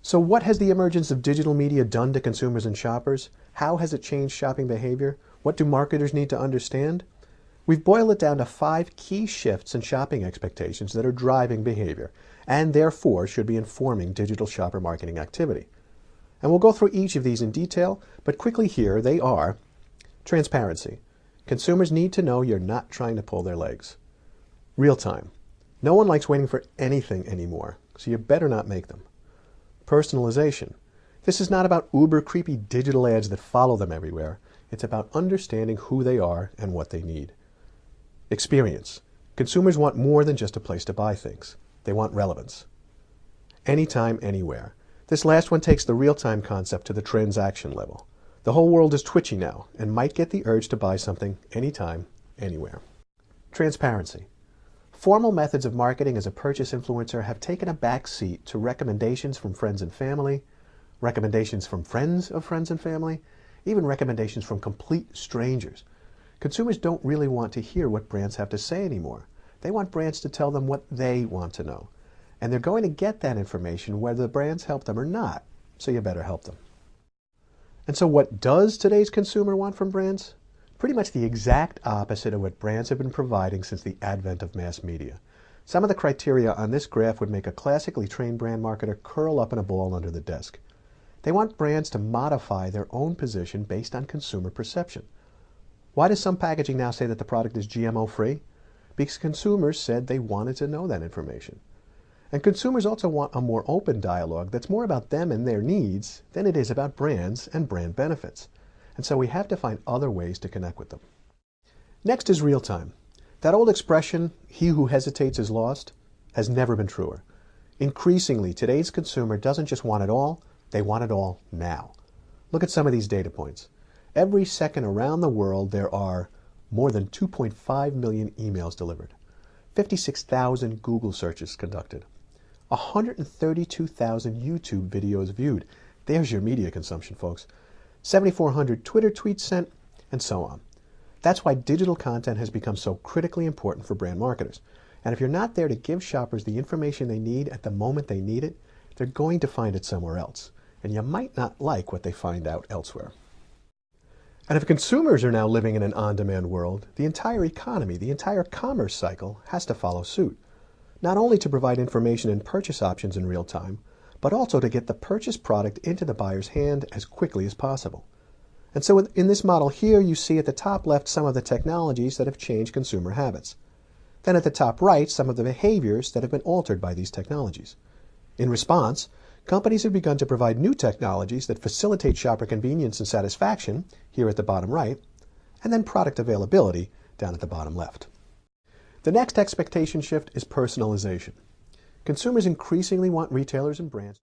So what has the emergence of digital media done to consumers and shoppers? How has it changed shopping behavior? What do marketers need to understand? We've boiled it down to 5 key shifts in shopping expectations that are driving behavior, and therefore should be informing digital shopper marketing activity. And we'll go through each of these in detail, but quickly here they are: transparency. Consumers need to know you're not trying to pull their legs. Real time. No one likes waiting for anything anymore, so you better not make them. Personalization. This is not about uber creepy digital ads that follow them everywhere. It's about understanding who they are and what they need. Experience. Consumers want more than just a place to buy things. They want relevance. Anytime, anywhere. This last one takes the real-time concept to the transaction level. The whole world is twitchy now and might get the urge to buy something anytime, anywhere. Transparency. Formal methods of marketing as a purchase influencer have taken a back seat to recommendations from friends and family, recommendations from friends of friends and family, even recommendations from complete strangers. Consumers don't really want to hear what brands have to say anymore. They want brands to tell them what they want to know. And they're going to get that information whether the brands help them or not, so you better help them. And so what does today's consumer want from brands? Pretty much the exact opposite of what brands have been providing since the advent of mass media. Some of the criteria on this graph would make a classically trained brand marketer curl up in a ball under the desk. They want brands to modify their own position based on consumer perception. Why does some packaging now say that the product is GMO-free? Because consumers said they wanted to know that information. And consumers also want a more open dialogue that's more about them and their needs than it is about brands and brand benefits. And so we have to find other ways to connect with them. Next is real time. That old expression, "he who hesitates is lost," has never been truer. Increasingly, today's consumer doesn't just want it all, they want it all now. Look at some of these data points. Every second around the world, there are more than 2.5 million emails delivered, 56,000 Google searches conducted, 132,000 YouTube videos viewed. There's your media consumption, folks. 7,400 Twitter tweets sent, and so on. That's why digital content has become so critically important for brand marketers. And if you're not there to give shoppers the information they need at the moment they need it, they're going to find it somewhere else. And you might not like what they find out elsewhere. And if consumers are now living in an on-demand world, the entire economy, the entire commerce cycle has to follow suit. Not only to provide information and purchase options in real time, but also to get the purchased product into the buyer's hand as quickly as possible. And so in this model here, you see at the top left some of the technologies that have changed consumer habits. Then at the top right, some of the behaviors that have been altered by these technologies. In response, companies have begun to provide new technologies that facilitate shopper convenience and satisfaction, here at the bottom right, and then product availability, down at the bottom left. The next expectation shift is personalization. Consumers increasingly want retailers and brands